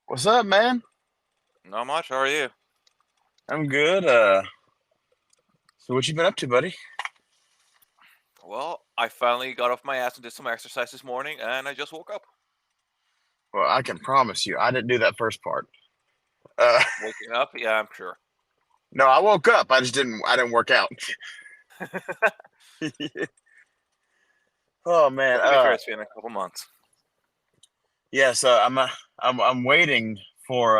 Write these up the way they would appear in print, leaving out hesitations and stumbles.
What's up, man? Not much. How are you? I'm good. So what you been up to, buddy? Well, I finally got off my ass and did some exercise this morning, and I just woke up. Well, I can promise you, I didn't do that first part. Uh, Waking up? Yeah, I'm sure. no, I woke up. I just didn't. I didn't work out. Oh man. Well, to be fair, it's been a couple months. Yeah. So I'm waiting for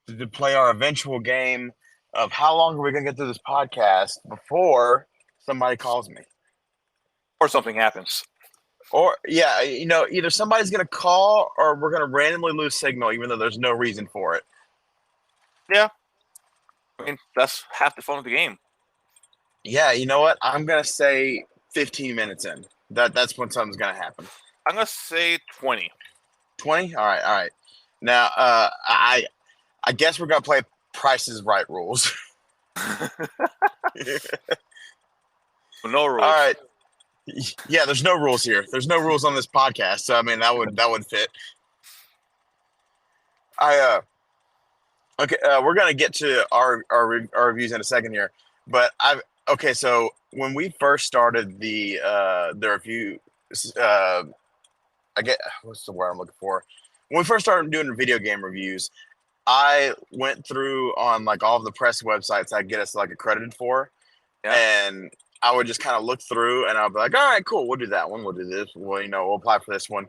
to play our eventual game of how long are we gonna get through this podcast before somebody calls me. Or something happens. Or yeah, either somebody's gonna call or we're gonna randomly lose signal, even though there's no reason for it. Yeah, I mean, that's half the fun of the game. Yeah, you know what? I'm gonna say 15 minutes in. That's when something's gonna happen. I'm going to say 20. 20? All right, all right. Now, I guess we're gonna play Price's Right rules. No All rules. right. Yeah, there's no rules here. There's no rules on this podcast, so I mean that would fit. I okay. We're gonna get to our reviews in a second here, but I okay. So when we first started the review, uh, I get what's the word I'm looking for? When we first started doing video game reviews, I went through on like all of the press websites I get us like accredited for, Yeah? and I would just kind of look through and I'll be like, all right, cool, we'll do that one, we'll do this, well, we'll apply for this one.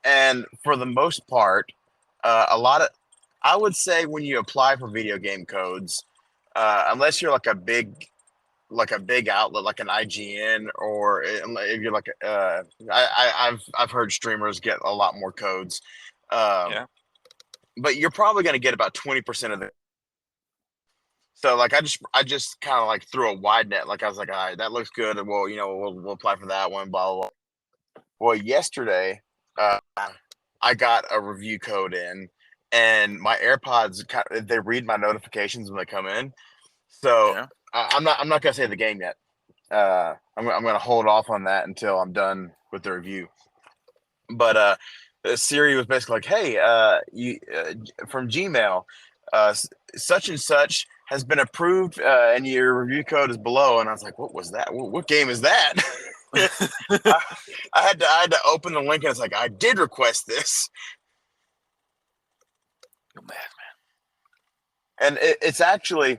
And for the most part, a lot of I would say when you apply for video game codes, unless you're like a big outlet like an IGN or if you're like I've heard streamers get a lot more codes, um, Yeah. but you're probably going to get about 20% of it. So like I just kind of like threw a wide net. Like I was like, all right, that looks good. And well, we'll apply for that one. Blah blah blah. Well, yesterday, uh, I got a review code in, and my AirPods they read my notifications when they come in. So Yeah. I'm not gonna say the game yet. I'm gonna hold off on that until I'm done with the review. But Siri was basically like, "Hey, you from Gmail, such and such has been approved, and your review code is below." And I was like, "What was that? What game is that?" I, I had to open the link, and it's like I did request this, You're mad, and it's actually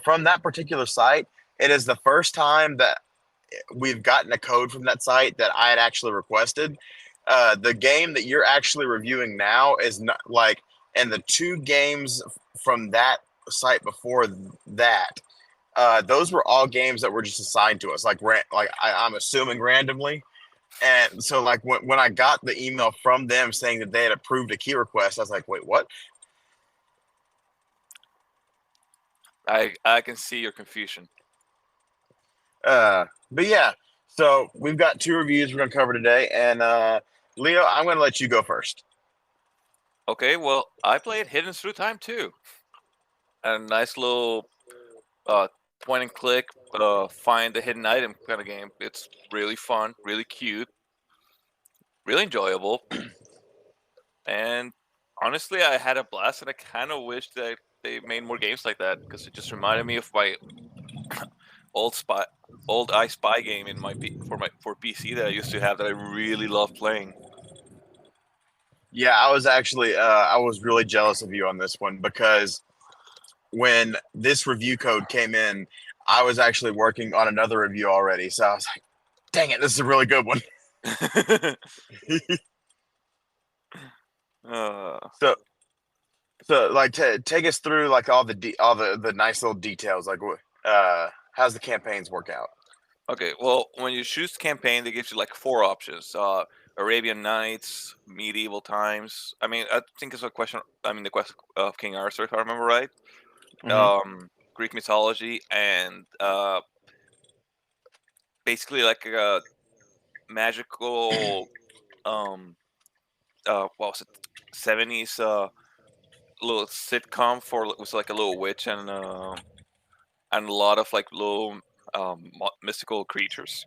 from that particular site. It is the first time that we've gotten a code from that site that I had actually requested. The game that you're actually reviewing now is not like, and the two games from that site before that, those were all games that were just assigned to us, I'm assuming randomly. And so, like when I got the email from them saying that they had approved a key request, I was like, "Wait, what?" I can see your confusion. But yeah, so we've got two reviews we're gonna cover today, and Leo, I'm gonna let you go first. Okay, well, I played Hidden Thru Time too. A nice little uh, point and click, find the hidden item kind of game. It's really fun, really cute, really enjoyable. And honestly, I had a blast, and I kind of wish that they made more games like that because it just reminded me of my old spy, old I Spy game in for PC that I used to have that I really love playing. Yeah, I was really jealous of you on this one because when this review code came in, I was actually working on another review already. So I was like, dang it, this is a really good one. uh, so so like take us through like all the nice little details. Like how's the campaigns work out? okay, well, when you choose campaign, they give you like four options: Arabian Nights, medieval times. I mean, I think it's a question. I mean, the quest of King Arthur, if I remember right. Hmm. Greek mythology, and basically like a magical what was it, 70s little sitcom for was like a little witch and a lot of like little mystical creatures,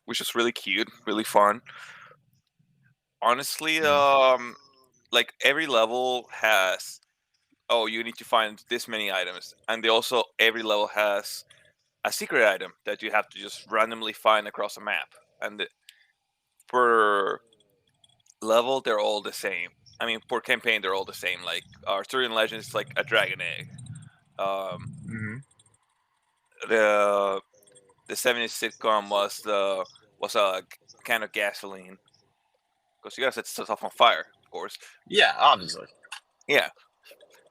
which is really cute, really fun. Honestly, like every level has, oh, you need to find this many items, and they also every level has a secret item that you have to just randomly find across a map, and per level they're all the same. I mean, per campaign they're all the same. Like Arthurian Legends is like a dragon egg. Um, Hmm. the the '70s sitcom was a can of gasoline because you gotta set stuff on fire, of course. Yeah, obviously. Yeah.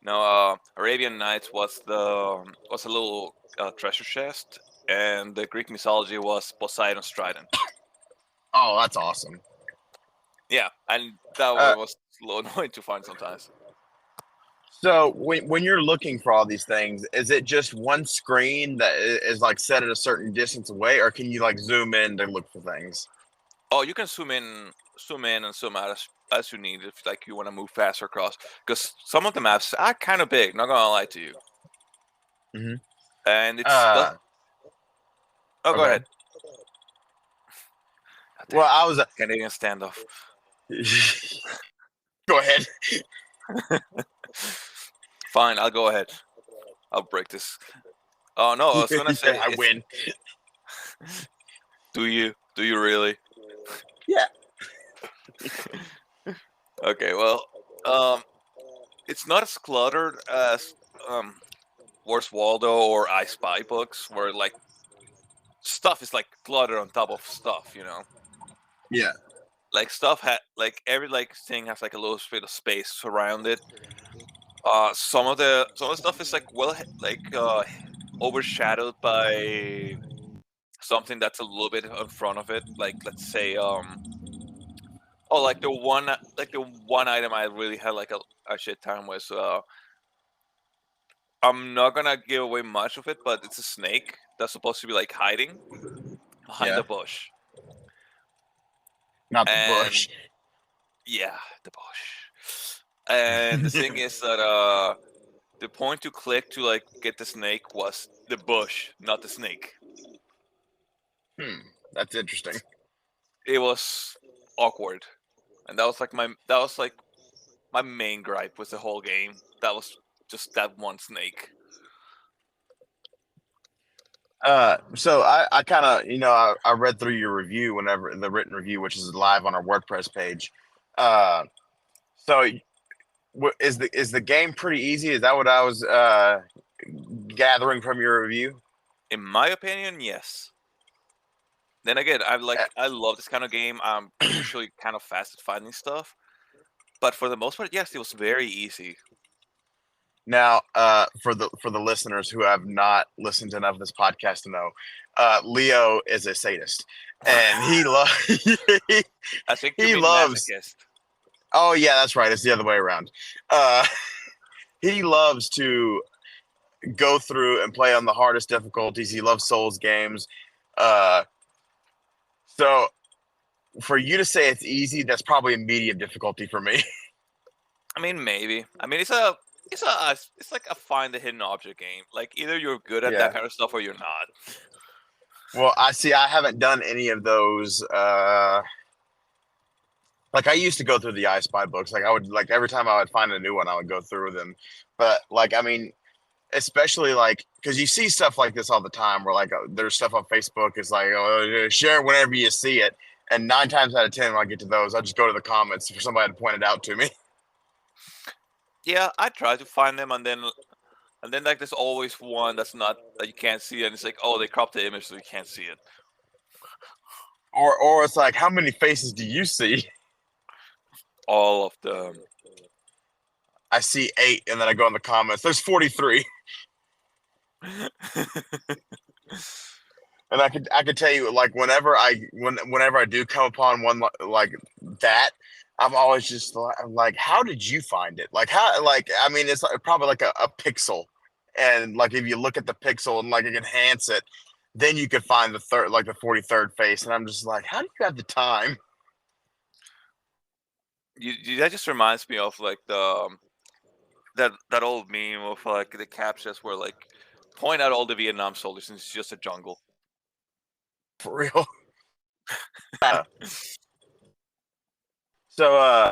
No, Arabian Nights was a little treasure chest, and the Greek mythology was Poseidon's trident. Oh, that's awesome. Yeah, and that Uh, one was a little annoying to find sometimes. so when you're looking for all these things, is it just one screen that is like set at a certain distance away, or can you like zoom in to look for things? Oh, you can zoom in, and zoom out as you need if like you want to move faster across. Because some of the maps are kind of big. Not gonna lie to you, Hmm. and it's Uh, oh, go okay. ahead. God damn Well, it, I was. Canadian standoff. Go ahead. Fine, I'll go ahead. I'll break this. Oh no, I was gonna Yeah, say I it's. win. Do you? Do you really? Yeah. Okay, well, um, it's not as cluttered as um, Where's Waldo or I Spy books, where like stuff is like cluttered on top of stuff. You know, Yeah. like stuff had like every like thing has like a little bit of space around it. Some of the stuff is like overshadowed by something that's a little bit in front of it. Like let's say oh, like the one item I really had like a shit time was I'm not gonna give away much of it, but it's a snake that's supposed to be like hiding behind Yeah. a bush. Not the And bush. yeah, the bush. And the thing is that the point to click to like get the snake was the bush, not the snake. Hmm. That's interesting. It was awkward. And that was like my main gripe with the whole game. That was just that one snake. So I kind of, I read through your review whenever the written review, which is live on our WordPress page. Uh, so is the game pretty easy? Is that what I was gathering from your review? In my opinion, yes. Then again, Uh, I love this kind of game. I'm usually kind of fast at finding stuff, but for the most part, yes, it was very easy. Now, for the listeners who have not listened to enough of this podcast to know, Leo is a sadist, and he loves he, I think you he mean loves. masochist. Oh yeah, that's right. It's the other way around. Uh, he loves to go through and play on the hardest difficulties. He loves Souls games. Uh, so for you to say it's easy, that's probably a medium difficulty for me. I mean, maybe. I mean, it's like a find the hidden object game. Like either you're good at that Yeah. kind of stuff or you're not. Well, I see. I haven't done any of those. Like I used to go through the I Spy books. Like I would like every time I would find a new one, I would go through them. But like I mean, especially like because you see stuff like this all the time, where like there's stuff on Facebook. It's like share it whenever you see it. And 9 times out of 10, when I get to those, I just go to the comments for somebody to point it out to me. Yeah, I try to find them, and then like there's always one that's not that you can't see, and it's like, oh, they cropped the image so you can't see it. Or it's like, how many faces do you see? All of them. I see 8, and then I go in the comments. There's 43, and I could tell you like whenever I do come upon one like that, I'm always just like, how did you find it? Like how like I mean, it's like, probably like a pixel, and like if you look at the pixel and like enhance it, then you could find the third like the 43rd face, and I'm just like, how do you have the time? That just reminds me of like that old meme of like the captchas where like point out all the Vietnam soldiers and it's just a jungle. For real. Uh, so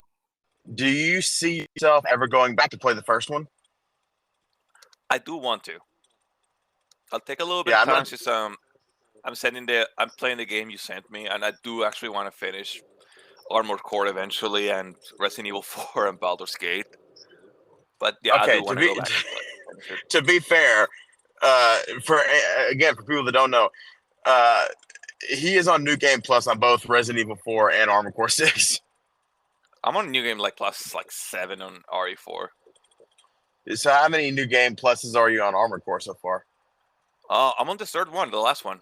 Do you see yourself ever going back to play the first one? I do want to. I'll take a little bit Yeah, of I'm time not. since I'm playing the game you sent me, and I do actually want to finish Armored Core eventually, and Resident Evil 4 and Baldur's Gate. But yeah, I Okay, do want to go back and finish it. to be fair, for again for people that don't know, uh, he is on New Game Plus on both Resident Evil 4 and Armored Core 6. I'm on New Game like plus like 7 on RE4. So how many New Game Pluses are you on Armored Core so far? I'm on the third one, the last one.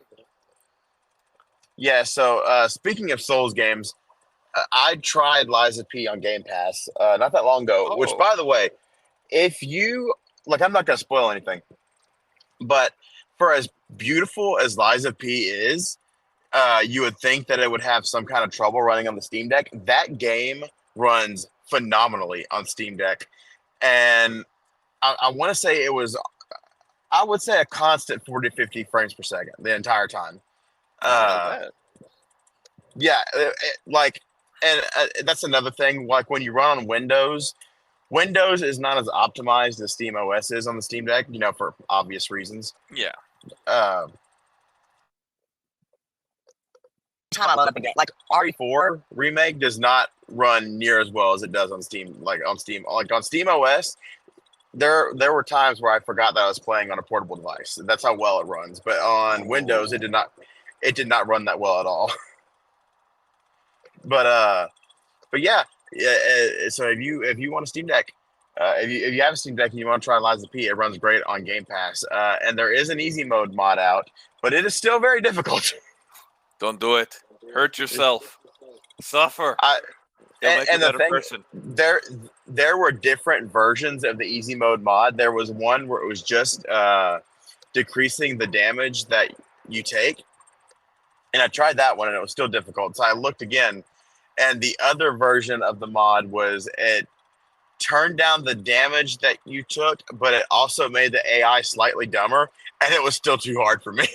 Yeah. So speaking of Souls games, I tried Liza P on Game Pass not that long ago. Which, Oh, by the way, if you like, I'm not gonna spoil anything, but for as beautiful as Liza P is, you would think that it would have some kind of trouble running on the Steam Deck. That game runs phenomenally on Steam Deck, and I want to say it was, I would say, a constant 40 to 50 frames per second the entire time. not Uh, bad. yeah, like, and that's another thing. Like when you run on Windows, Windows is not as optimized as Steam OS is on the Steam Deck, for obvious reasons. Yeah. Uh, time I load up again, like RE4 remake does not run near as well as it does on Steam. Like on Steam OS, there were times where I forgot that I was playing on a portable device. That's how well it runs. But on Windows, Oh. it did not run that well at all. But yeah, yeah. So if you want a Steam Deck, if you have a Steam Deck and you want to try Liza P, it runs great on Game Pass. And there is an easy mode mod out, but it is still very difficult. Don't do it. Hurt yourself. Suffer. I It'll make you a and the better thing, person. there were different versions of the easy mode mod. There was one where it was just decreasing the damage that you take, and I tried that one and it was still difficult. So I looked again, and the other version of the mod was it turned down the damage that you took, but it also made the AI slightly dumber, and it was still too hard for me.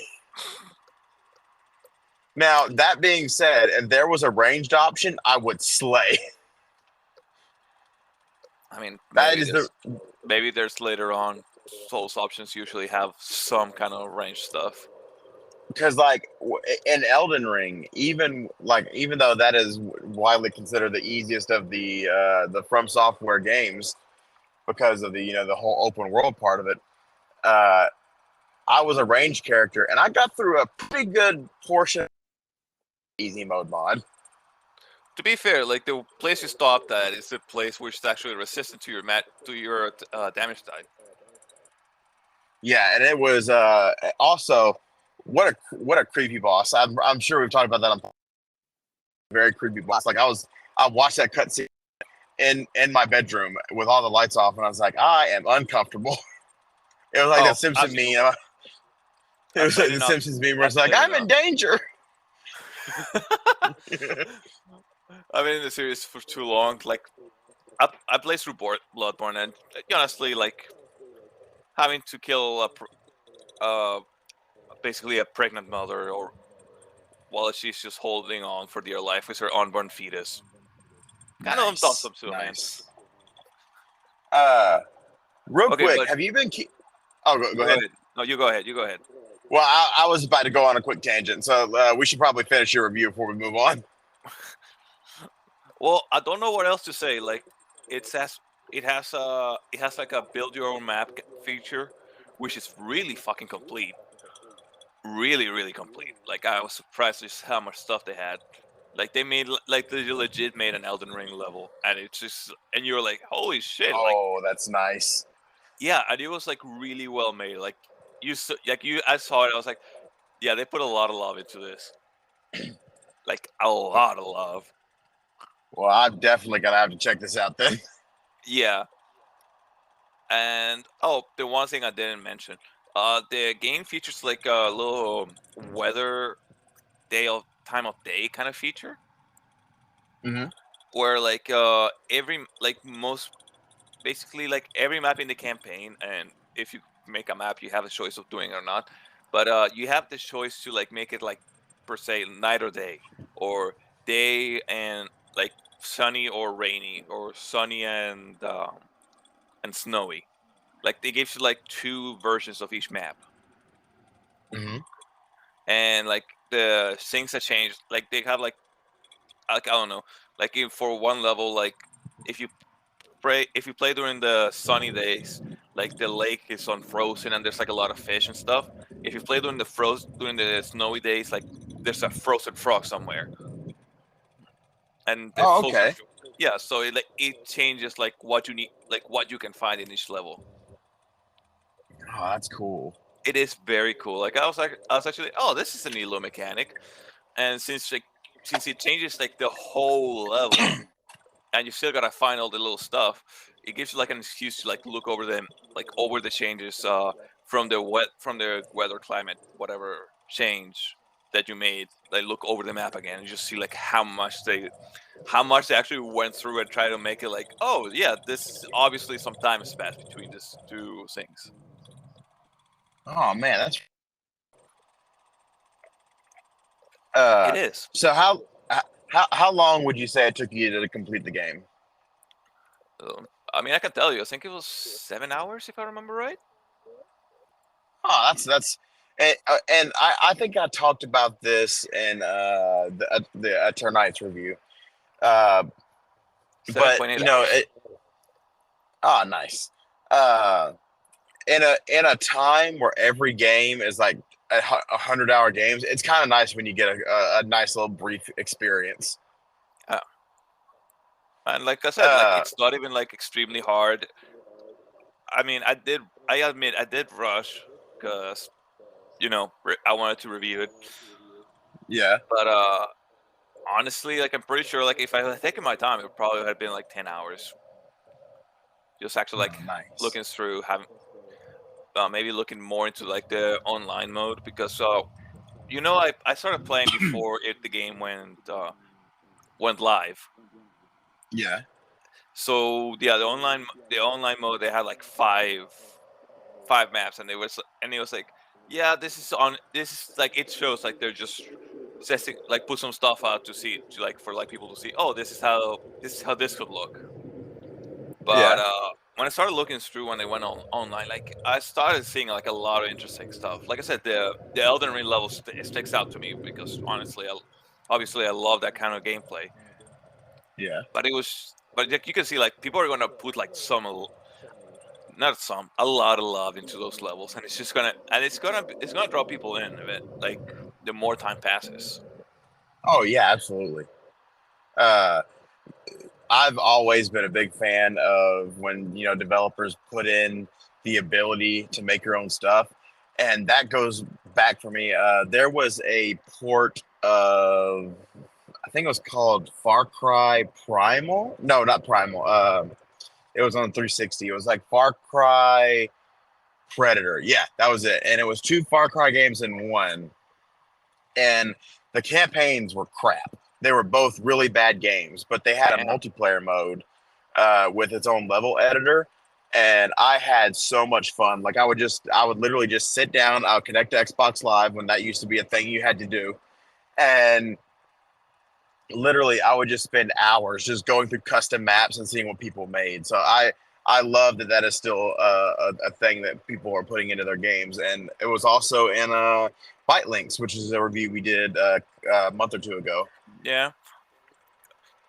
Now, that being said, if there was a ranged option, I would slay. I mean, That is the maybe there's later on. Souls options usually have some kind of range stuff. because like in Elden Ring, even though that is widely considered the easiest of the From Software games because of the whole open world part of it, uh, I was a ranged character and I got through a pretty good portion of the easy mode mod. To be fair, like the place you stopped at is the place which is actually resistant to your damage type. Yeah, and it was also what a creepy boss. I'm sure we've talked about that on very creepy boss. Like I watched that cutscene in my bedroom with all the lights off, and I was like, I am uncomfortable. It was like Oh, that Simpson as you, meme. It I was like played the enough. Simpsons meme where I it's like, played I'm in enough. danger. I've been in the series for too long. Like I played through Bloodborne, and honestly, like having to kill uh, basically a pregnant mother, or while she's just holding on for dear life with her unborn fetus, kind of Nice, awesome too, man. nice. Uh, Real Okay, quick, but have you been? Oh, go go ahead. ahead. No, you go ahead. You go ahead. Well, I was about to go on a quick tangent, so we should probably finish your review before we move on. Well, I don't know what else to say. Like, it says it has like a build your own map feature, which is really fucking complete. Really, really complete. Like, I was surprised just how much stuff they had. Like, they made like they legit made an Elden Ring level, and it's just and you're like, holy shit! Like, Oh, that's nice. yeah, and it was like really well made. Like, I saw it, I was like, yeah, they put a lot of love into this. Like, a lot of love. Well, I'm definitely gonna have to check this out then. Yeah. And oh, the one thing I didn't mention, the game features like a little weather time of day kind of feature, Hmm. where like every like most basically like every map in the campaign, and if you make a map, you have a choice of doing it or not. But you have the choice to like make it like per se night or day, or day and like sunny or rainy, or sunny and snowy. Like they gave you like two versions of each map, Hmm. and like the things that change, like they have like I don't know, like for one level, like if you if you play during the sunny days, like the lake is unfrozen and there's like a lot of fish and stuff. If you play during the snowy days, like there's a frozen frog somewhere, and the Oh, frozen, okay. yeah. So it like it changes like what you need, like what you can find in each level. Oh, that's cool. It is very cool. Like I was actually, oh, this is a neat little mechanic, and since it changes like the whole level, and you still gotta find all the little stuff. It gives you like an excuse to like look over them, like over the changes from the weather, climate, whatever change that you made. Like look over the map again and just see like how much they actually went through and try to make it like, oh yeah, this obviously some time has passed between these two things. Oh man, that's It uh. is. So how long would you say it took you to complete the game? I mean, I can tell you. I think it was 7 hours if I remember right. Oh, that's and I think I talked about this in the Eternites review. Uh, Seven but point eight you know hours. it. Oh, nice. Uh, in a time where every game is like 100-hour games, it's kind of nice when you get a nice little brief experience. Yeah. And like I said, like Uh, it's not even like extremely hard. I mean, I admit I did rush because I wanted to review it. yeah. But honestly, like I'm pretty sure like if I had taken my time, it would probably have been like 10 hours. Just actually like Oh, nice. looking through, having maybe looking more into like the online mode because I started playing before the game went live. Yeah. So yeah, the online mode they had like five maps, and it was like, yeah, this is like it shows like they're just testing, like put some stuff out to see, to like for like people to see, oh, this is how this could look. But Yeah. when I started looking through when they went online, like I started seeing like a lot of interesting stuff. Like I said, the Elden Ring level sticks out to me because honestly, obviously I love that kind of gameplay. Yeah. But like, you can see like people are gonna put like not some, a lot of love into those levels, and it's gonna draw people in a bit. Like the more time passes. Oh yeah, absolutely. Uh, I've always been a big fan of when developers put in the ability to make your own stuff, and that goes back for me. There was a port of, I think it was called Far Cry Primal. No, not Primal. It was on 360. It was like Far Cry Predator. Yeah, that was it. And it was two Far Cry games in one. And the campaigns were crap. They were both really bad games, but they had a Yeah. multiplayer mode with its own level editor. And I had so much fun. Like I would literally just sit down. I would connect to Xbox Live when that used to be a thing you had to do, and literally I would just spend hours just going through custom maps and seeing what people made. So I love that that is still a thing that people are putting into their games, and it was also in Byte Links, which is a review we did a month or two ago. Yeah.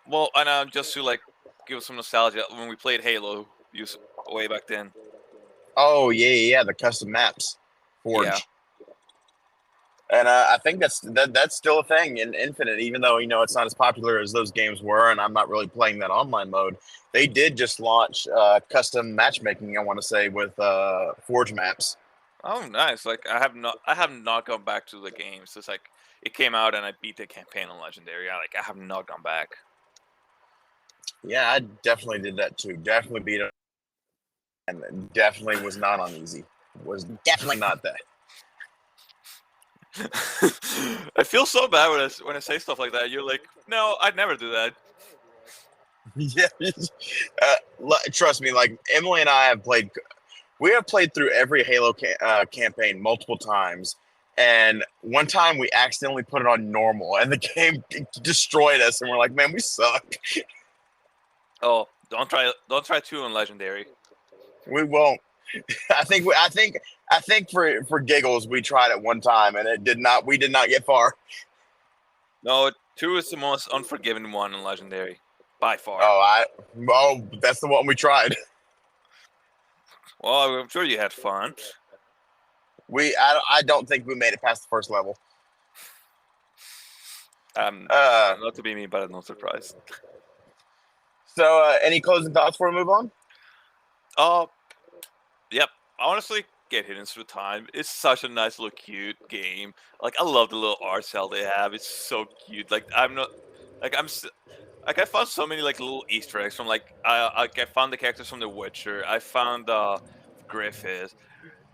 Well, and just to like give some nostalgia, when we played Halo, use way back then. Oh yeah, the custom maps, Yeah. Forge. And I think that's still a thing in Infinite, even though it's not as popular as those games were, and I'm not really playing that online mode. They did just launch custom matchmaking. I want to say with Forge maps. Oh, nice. Like I have not gone back to the games. It's like it came out and I beat the campaign on Legendary. I have not gone back. Yeah, I definitely did that too. Definitely beat it, and definitely was not on easy. Was definitely not that. I feel so bad when I say stuff like that. You're like, no, I'd never do that. Yeah, trust me. Like Emily and I have played. We have played through every Halo campaign multiple times. And one time we accidentally put it on normal, and the game destroyed us. And we're like, "Man, we suck." Oh, don't try 2 on legendary. We won't. I think for giggles we tried it one time and it did not. We did not get far. No, 2 is the most unforgiving one in legendary, by far. Oh, that's the one we tried. Well, I'm sure you had fun. I don't think we made it past the first level. Uh, Not to be me, but I'm not surprised. so any closing thoughts before we move on? Oh, yep. Honestly, get Hidden Thru Time. It's such a nice little cute game. Like I love the little art cell they have. It's so cute. Like I'm not like I'm s- like I found so many like little Easter eggs from I found the characters from The Witcher. I found Griffith.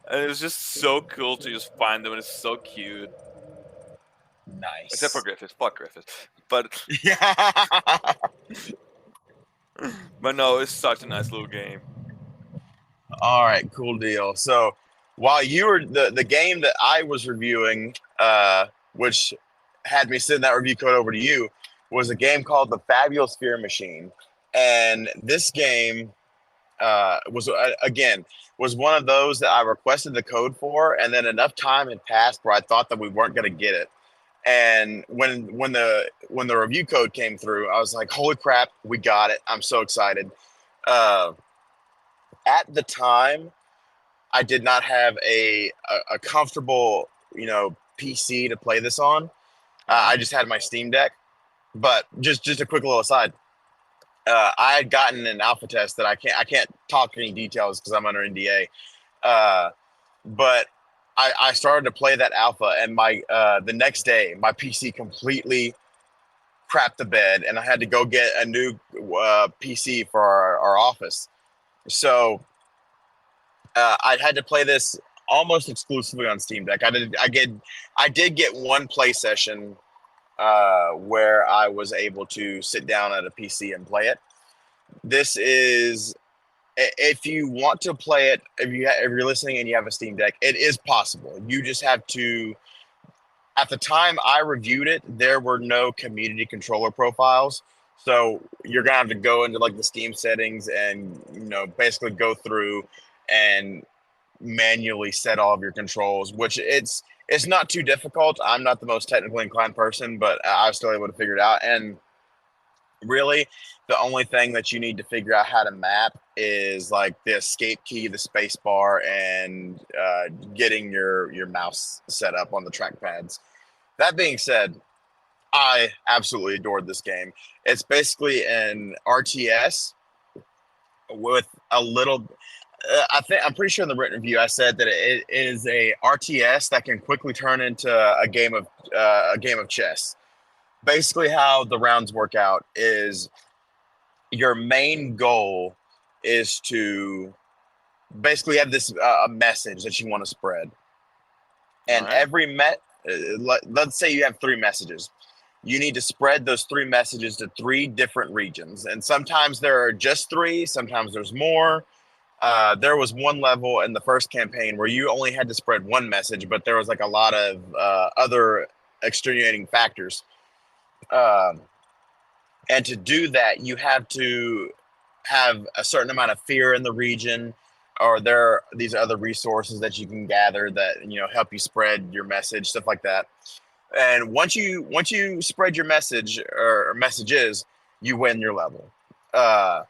And it was just so cool to just find them and it's so cute. Except for Nice. Griffith. Fuck Griffith. But Yeah. but no, it's such a nice little game. All right, cool deal. So while you were the game that I was reviewing, which had me send that review code over to you, was a game called The Fabulous Fear Machine, and this game was again was one of those that I requested the code for, and then enough time had passed where I thought that we weren't going to get it. And when the review code came through, I was like, "Holy crap, we got it! I'm so excited!" Uh, at the time, I did not have a comfortable, PC to play this on. Uh-huh. I just had my Steam Deck. But just a quick little aside. I had gotten an alpha test that I can't talk any details because I'm under NDA. Uh, but I started to play that alpha, and the next day my PC completely crapped the bed, and I had to go get a new PC for our office. So I had to play this almost exclusively on Steam Deck. I did get one play session where I was able to sit down at a PC and play it. This is if you want to play it, if you're listening and you have a Steam Deck, it is possible. You just have to. At the time I reviewed it, there were no community controller profiles, so you're gonna have to go into like the Steam settings and basically go through and manually set all of your controls, which it's not too difficult. I'm not the most technically inclined person, but I was still able to figure it out. And really, the only thing that you need to figure out how to map is like the escape key, the space bar, and getting your mouse set up on the trackpads. That being said, I absolutely adored this game. It's basically an RTS with a little. I'm pretty sure in the written review I said that it is a RTS that can quickly turn into a game of chess. Basically, how the rounds work out is your main goal is to basically have this a message that you want to spread, All and right. let's say you have three messages. You need to spread those three messages to three different regions, and sometimes there are just three, sometimes there's more. There was one level in the first campaign where you only had to spread one message, but there was like a lot of other extenuating factors. Um, and to do that, you have to have a certain amount of fear in the region, or there are these other resources that you can gather that help you spread your message, stuff like that. And once you spread your message or messages, you win your level. Uh,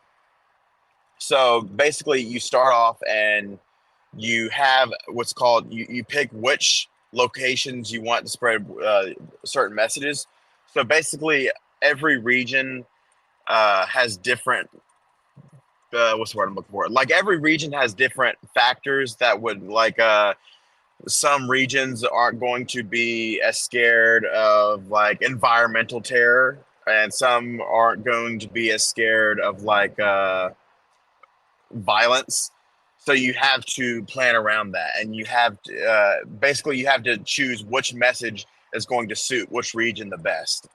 so basically, you start off and you have what's called you pick which locations you want to spread certain messages. So basically, every region has different what's the word I'm looking for? Like every region has different factors that would some regions aren't going to be as scared of like environmental terror, and some aren't going to be as scared of violence. So you have to plan around that, and you have to, basically you have to choose which message is going to suit which region the best.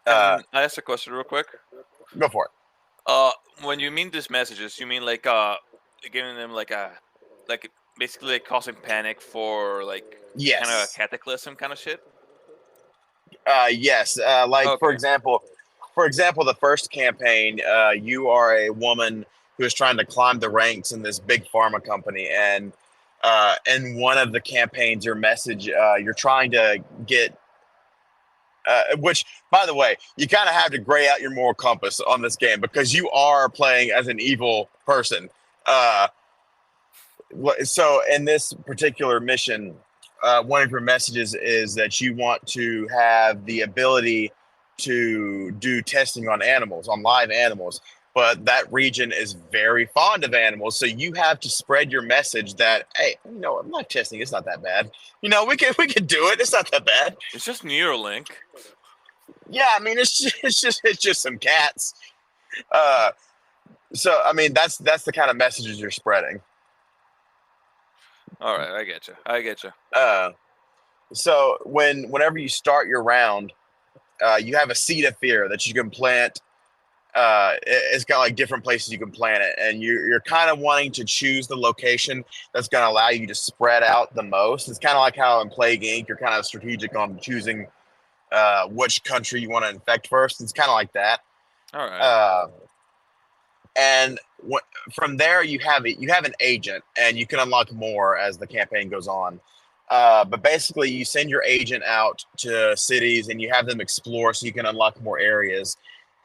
Uh, Can I ask a question real quick? Go for it. Uh, when you mean these messages, you mean giving them like basically like causing panic for like kind of Yes. cataclysm kind of shit? Yes. Like for Okay. example, for example, the first campaign, you are a woman who is trying to climb the ranks in this big pharma company, and in one of the campaigns, your message, you're trying to get. Which, by the way, you kind of have to gray out your moral compass on this game because you are playing as an evil person. Uh, so, in this particular mission, one of your messages is that you want to have the ability to do testing on animals, on live animals. But that region is very fond of animals, so you have to spread your message that, hey, live testing is not that bad. We can do it. It's not that bad. It's just Neuralink. Yeah, I mean, it's just some cats. Uh, so I mean, that's the kind of messages you're spreading. All right, I get you. I get you. Uh, so whenever you start your round, you have a seed of fear that you can plant. It's got like different places you can plant it, and you're kind of wanting to choose the location that's going to allow you to spread out the most. It's kind of like how in Plague Inc. you're kind of strategic on choosing which country you want to infect first. It's kind of like that. All right. Uh, and from there you have an agent, and you can unlock more as the campaign goes on. But basically, you send your agent out to cities, and you have them explore, so you can unlock more areas.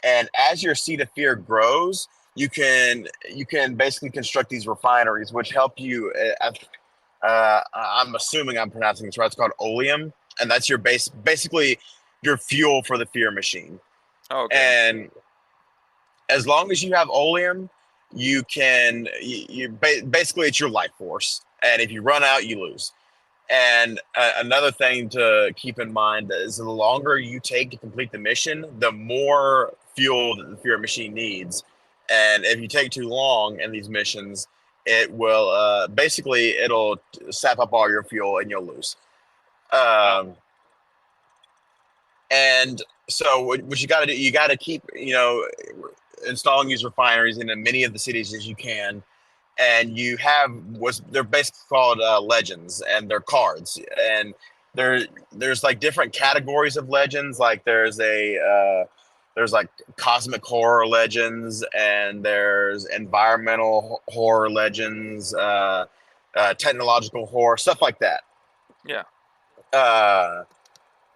And as your seed of fear grows, you can basically construct these refineries, which help you. I'm assuming I'm pronouncing this right. It's called oleum, and that's your basically your fuel for the fear machine. Oh, okay. And as long as you have oleum, you basically it's your life force, and if you run out, you lose. And another thing to keep in mind is the longer you take to complete the mission, the more fuel that the Fear Machine needs. And if you take too long in these missions, it will basically it'll sap up all your fuel and you'll lose. Oh, Um, and so what you got to do, you got to keep installing these refineries in as many of the cities as you can, and you have what's they're basically called legends, and they're cards, and there there's like different categories of legends. Like there's like cosmic horror legends, and there's environmental horror legends, technological horror, stuff like that. yeah. Uh,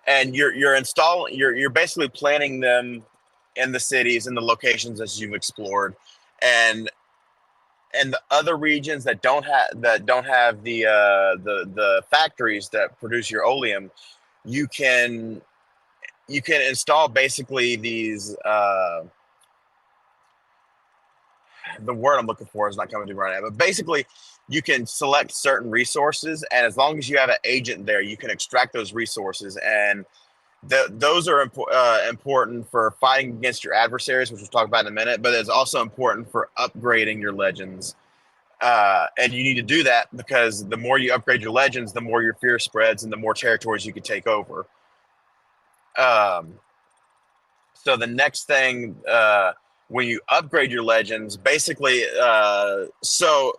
and you're basically planning them in the cities and the locations as you've explored, and the other regions that don't have the factories that produce your oleum, you can install basically these the word I'm looking for is not coming to me right now, but basically you can select certain resources, and as long as you have an agent there, you can extract those resources, and those are important for fighting against your adversaries, which we'll talk about in a minute, but it's also important for upgrading your legends. And you need to do that because the more you upgrade your legends, the more your fear spreads and the more territories you can take over. Um, so the next thing, when you upgrade your legends, basically, so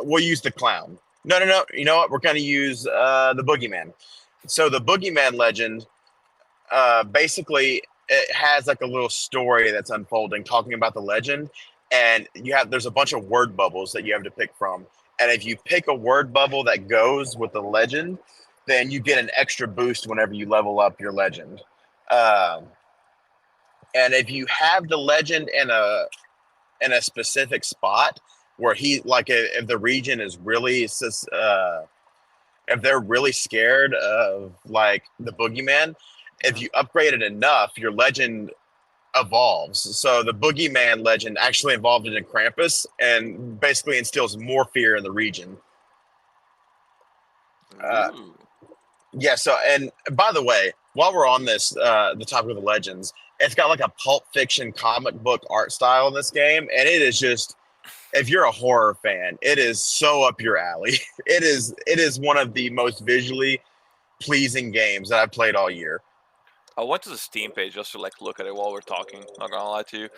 we'll use the clown. No, no, no. You know what? We're going to use the boogeyman. So the boogeyman legend, basically, it has like a little story that's unfolding, talking about the legend, and there's a bunch of word bubbles that you have to pick from, and if you pick a word bubble that goes with the legend, then you get an extra boost whenever you level up your legend. Um, and if you have the legend in a specific spot where if the region is really if they're really scared of like the boogeyman, if Mhm. you upgrade it enough, your legend evolves. So the boogeyman legend actually evolved into Krampus and basically instills more fear in the region. Uh, Ooh. yeah. So, and by the way, while we're on this, the topic of the legends, it's got like a Pulp Fiction comic book art style in this game, and it is just if you're a horror fan, it is so up your alley. It is one of the most visually pleasing games that I've played all year. I went to the Steam page just to like look at it while we're talking. Not gonna lie to you,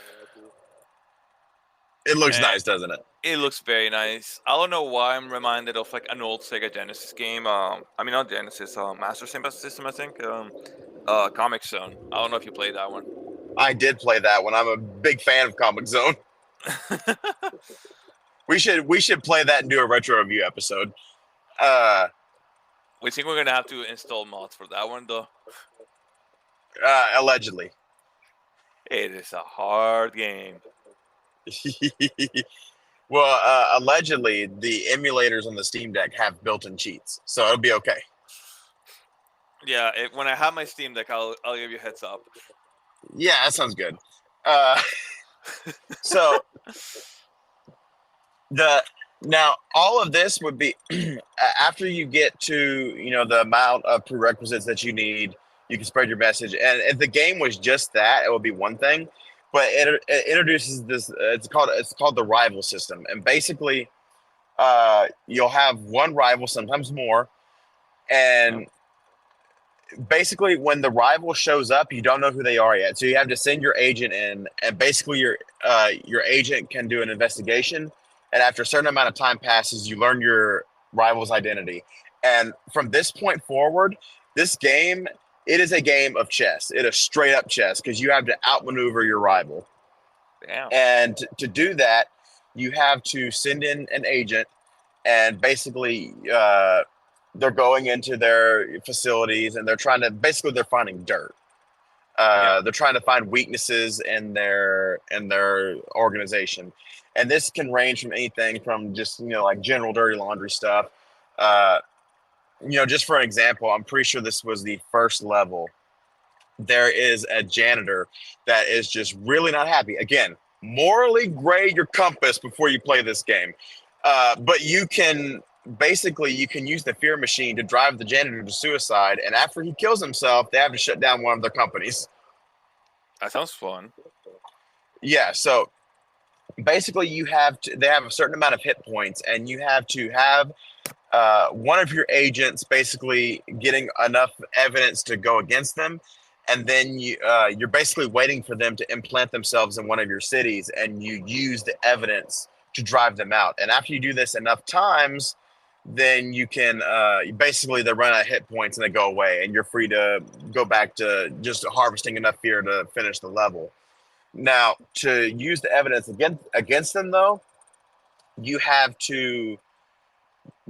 It looks and nice, doesn't it? it looks very nice. I don't know why I'm reminded of like an old Sega Genesis game. I mean not Genesis, Master System, I think. Comic Zone. I don't know if you played that one. I did play that one. I'm a big fan of Comic Zone. We should play that and do a retro review episode. Uh, We think we're gonna have to install mods for that one, though. allegedly. It is a hard game. Well, allegedly, the emulators on the Steam Deck have built-in cheats, so it'll be okay. Yeah, when I have my Steam Deck, I'll give you a heads up. Yeah, that sounds good. Uh, so the now all of this would be after you get to the amount of prerequisites that you need. You can spread your message, and if the game was just that, it would be one thing. But it introduces this. It's called the rival system, and basically, you'll have one rival, sometimes more, Yeah. and basically when the rival shows up, you don't know who they are yet, so you have to send your agent in, and basically your agent can do an investigation, and after a certain amount of time passes, you learn your rival's identity. And from this point forward, this game, it is a game of chess. It is straight up chess because you have to outmaneuver your rival. Damn. And to do that, you have to send in an agent, and basically they're going into their facilities, and they're finding dirt. Yeah. They're trying to find weaknesses in their organization, and this can range from anything from just like general dirty laundry stuff. Uh, just for an example, I'm pretty sure this was the first level. There is a janitor that is just really not happy. Again, morally grade your compass before you play this game. But you can use the fear machine to drive the janitor to suicide. And after he kills himself, they have to shut down one of their companies. That sounds fun. Yeah. So basically, they have a certain amount of hit points, and you have to have one of your agents basically getting enough evidence to go against them, and then you're basically waiting for them to implant themselves in one of your cities, and you use the evidence to drive them out. And after you do this enough times, then you can basically they run out of hit points and they go away, and you're free to go back to just harvesting enough fear to finish the level. Now, to use the evidence against them, though, you have to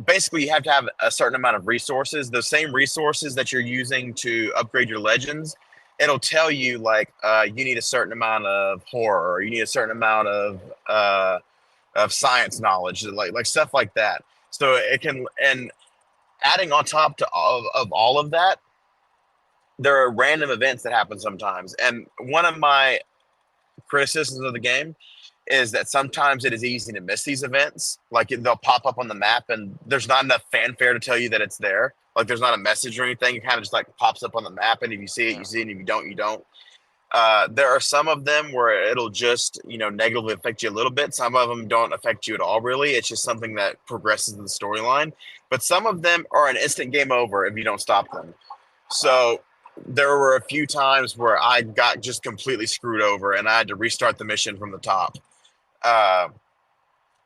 have a certain amount of resources, the same resources that you're using to upgrade your legends. It'll tell you like you need a certain amount of horror, or you need a certain amount of science knowledge, like stuff like that. So it can, and adding on top to all of that, there are random events that happen sometimes. And one of my criticisms of the game is that sometimes it is easy to miss these events. Like they'll pop up on the map, and there's not enough fanfare to tell you that it's there. Like there's not a message or anything. It kind of just like pops up on the map, and if you see it, you Yeah. see it. And if you don't, you don't. There are some of them where it'll just negatively affect you a little bit. Some of them don't affect you at all, really. It's just something that progresses in the storyline. But some of them are an instant game over if you don't stop them. Wow. So there were a few times where I got just completely screwed over, and I had to restart the mission from the top. Uh,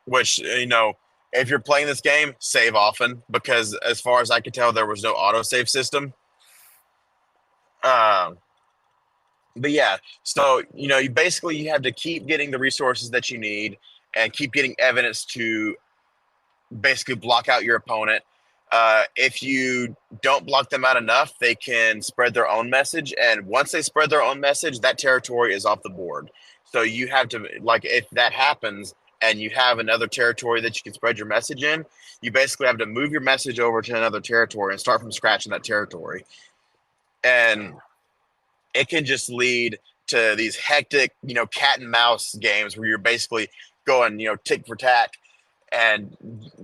which if you're playing this game, save often, because as far as I could tell, there was no autosave system. Um, but yeah, so you have to keep getting the resources that you need, and keep getting evidence to basically block out your opponent. If you don't block them out enough, they can spread their own message, and once they spread their own message, that territory is off the board. So you have to, like, if that happens and you have another territory that you can spread your message in, you basically have to move your message over to another territory and start from scratch in that territory. And Damn. it can just lead to these hectic, cat and mouse games where you're basically going, tick for tack, and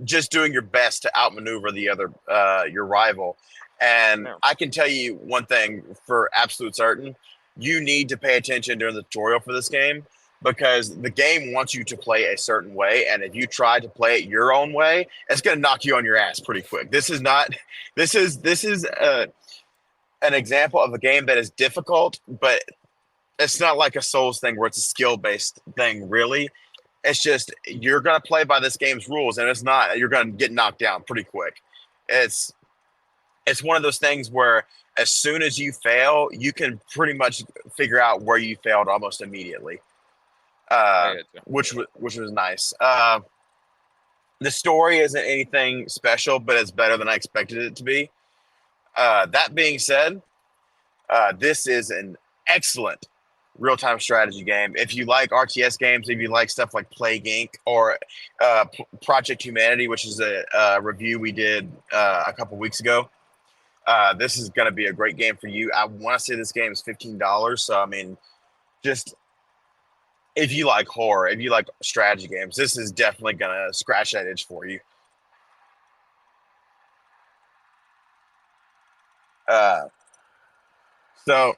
just doing your best to outmaneuver your rival. And Damn. I can tell you one thing for absolute certain: you need to pay attention during the tutorial for this game, because the game wants you to play a certain way, and if you try to play it your own way, it's going to knock you on your ass pretty quick. This is not. This is an example of a game that is difficult, but it's not like a Souls thing where it's a skill based thing. Really, it's just you're gonna play by this game's rules, and it's not. You're gonna get knocked down pretty quick. It's it's one of those things where as soon as you fail, you can pretty much figure out where you failed almost immediately, I get you. which was nice. The story isn't anything special, but it's better than I expected it to be. That being said, this is an excellent real time strategy game. If you like RTS games, if you like stuff like Plague Inc. or Project Humanity, which is a review we did a couple weeks ago, this is going to be a great game for you. I want to say this game is $15. So, I mean, just if you like horror, if you like strategy games, this is definitely going to scratch that itch for you. Uh, so,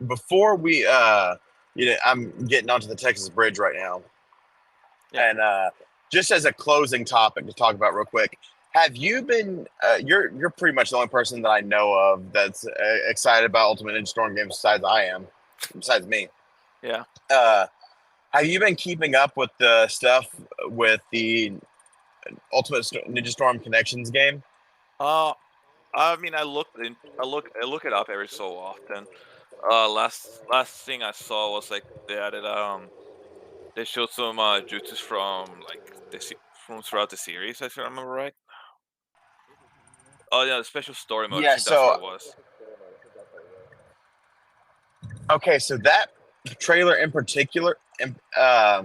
before we, I'm getting onto the Texas Bridge right now. Yeah. And just as a closing topic to talk about real quick, have you been? You're pretty much the only person that I know of that's excited about Ultimate Ninja Storm games besides I am, besides me. Yeah. Uh, have you been keeping up with the stuff with the Ninja Storm Connections game? Uh, I mean, I look it up every so often. Last thing I saw was like they added they showed some jutsus from like from throughout the series, if I remember right. Oh yeah, the special story mode. I Yeah. think that's So what it was. okay, so that trailer in particular, uh,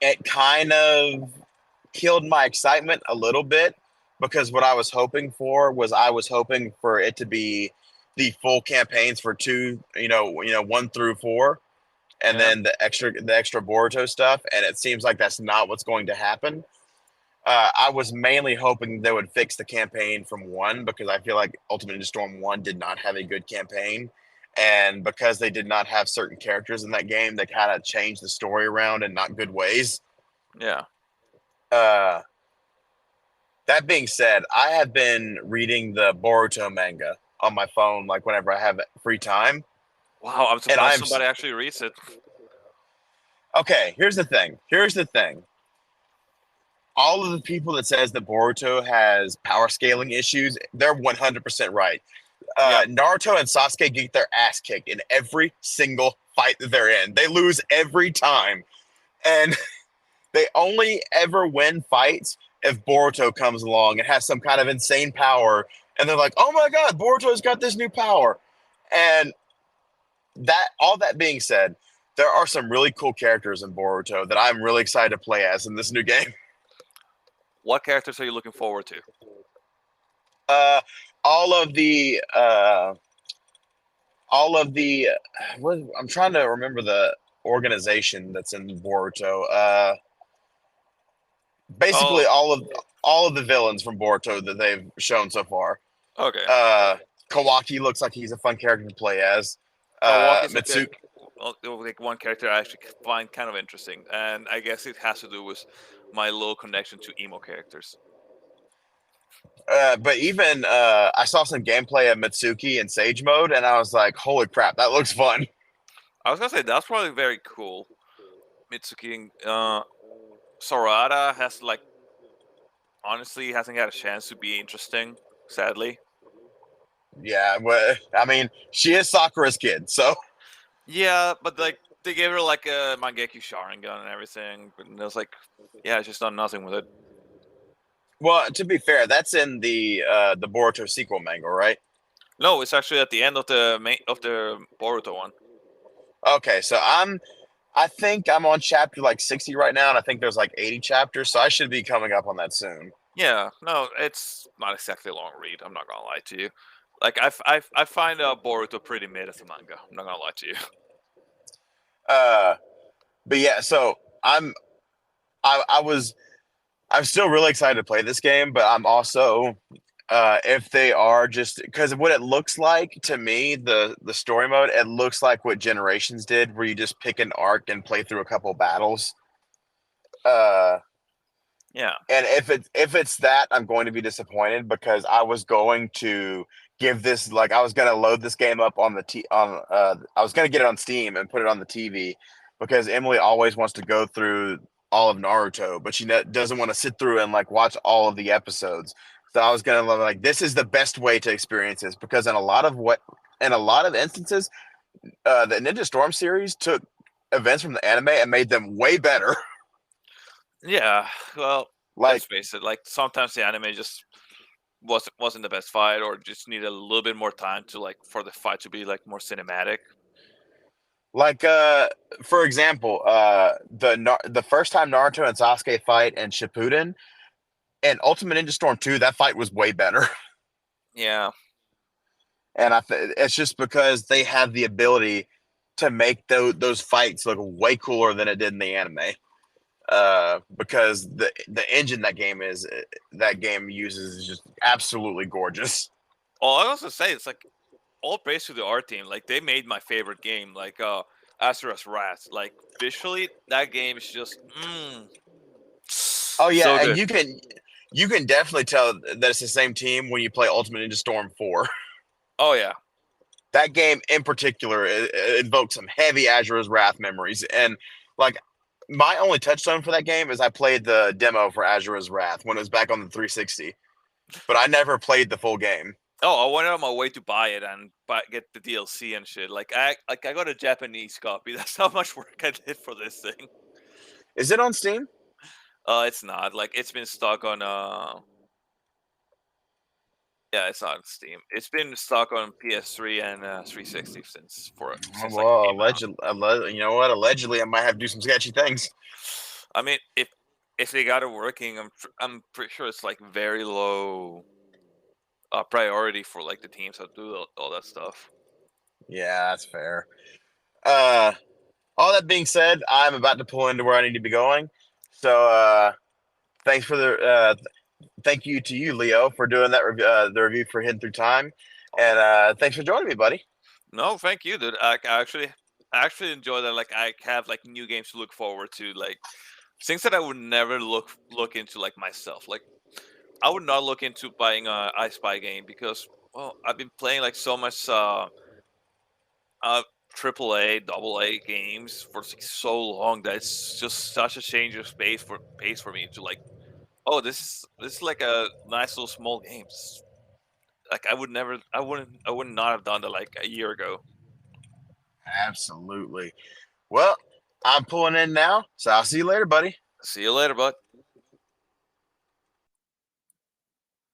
it kind of killed my excitement a little bit because what I was hoping for was I was hoping for it to be the full campaigns for two, 1 through 4, and Yeah. then the extra Boruto stuff, and it seems like that's not what's going to happen. I was mainly hoping they would fix the campaign from 1 because I feel like Ultimate Ninja Storm 1 did not have a good campaign. And because they did not have certain characters in that game, they kind of changed the story around in not good ways. Yeah. Uh, That being said, I have been reading the Boruto manga on my phone, like whenever I have free time, Wow, I'm and surprised somebody actually reads it. okay. Here's the thing. Here's the thing. All of the people that says that Boruto has power scaling issues, they're 100% right. Yeah. Naruto and Sasuke get their ass kicked in every single fight that they're in. They lose every time, and they only ever win fights if Boruto comes along and has some kind of insane power, and they're like, "Oh my God, Boruto's got this new power!" And that, all that being said, there are some really cool characters in Boruto that I'm really excited to play as in this new game. What characters are you looking forward to? Uh, all of the, all of the, I'm trying to remember the organization that's in Boruto. Basically, Oh, all of the villains from Boruto that they've shown so far. okay. Uh, Kawaki looks like he's a fun character to play as. Kawaki's a Mitsuki, like one character I actually find kind of interesting, and I guess it has to do with my little connection to emo characters. but even I saw some gameplay of Mitsuki in Sage mode, and I was like, "Holy crap, that looks fun!" I was gonna say that's probably very cool. Mitsuki, Sorada has like honestly hasn't had a chance to be interesting, sadly. Yeah, well, I mean, she is Sakura's kid, so Yeah, but like they gave her like a Mangekyo Sharingan and everything, but it was like, yeah, it's just done nothing with it. well. To be fair, that's in the Boruto sequel manga, right? No, it's actually at the end of the main of the Boruto one. Okay, so I think I'm on chapter like 60 right now, and I think there's like 80 chapters, so I should be coming up on that soon. Yeah, no, it's not exactly a long read. I'm not gonna lie to you. Like I find Boruto pretty mid as a manga. I'm not gonna lie to you. Uh, but yeah, so I was I'm still really excited to play this game, but I'm also if they are just because what it looks like to me, the story mode, it looks like what Generations did, where you just pick an arc and play through a couple battles. Uh, Yeah, and if it's that, I'm going to be disappointed because I was going to give this like I was going to load this game up on the t on I was going to get it on Steam and put it on the TV because Emily always wants to go through all of Naruto, but she doesn't want to sit through and like watch all of the episodes. So I was gonna like this is the best way to experience this because in a lot of instances, the Ninja Storm series took events from the anime and made them way better. Yeah, well, Like let's face it. Like sometimes the anime just wasn't the best fight, or just needed a little bit more time to like for the fight to be like more cinematic. like for example, the first time Naruto and Sasuke fight in Shippuden and Ultimate Ninja Storm 2, that fight was way better. Yeah. And it's just because they have the ability to make those fights look way cooler than it did in the anime. Because the engine that game uses is just absolutely gorgeous. Oh, I also say it's like all praise to the art team. Like they made my favorite game, like Asura's Wrath. Like visually, that game is just Oh so yeah, and good. you can definitely tell that it's the same team when you play Ultimate Ninja Storm 4. Oh yeah. That game in particular it invokes some heavy Azura's Wrath memories, and like my only touchstone for that game is I played the demo for Azura's Wrath when it was back on the 360, but I never played the full game. Oh, I went on my way to buy it and get the DLC and shit. I got a Japanese copy. That's how much work I did for this thing. Is it on Steam? It's not like it's been stuck on yeah, it's not on Steam. It's been stuck on PS3 and 360 since like it Well, came out. you know what? Allegedly, I might have to do some sketchy things. I mean, if they got it working, I'm pretty sure it's like very low priority for like the teams that do all that stuff. Yeah, that's fair. Uh, all that being said, I'm about to pull into where I need to be going. So, thanks for thank you to you, Leo, for doing the review for Hidden Through Time, Oh and thanks for joining me, buddy. no, thank you, dude. I actually enjoy that. Like I have like new games to look forward to, like things that I would never look into like myself. Like I would not look into buying a I Spy game because well, I've been playing like so much uh triple A, double A games for like, so long that it's just such a change of pace for me to like, oh, this is like a nice little small game. Like I would not have done that like a year ago. Absolutely. Well, I'm pulling in now, so I'll see you later, buddy. See you later, bud.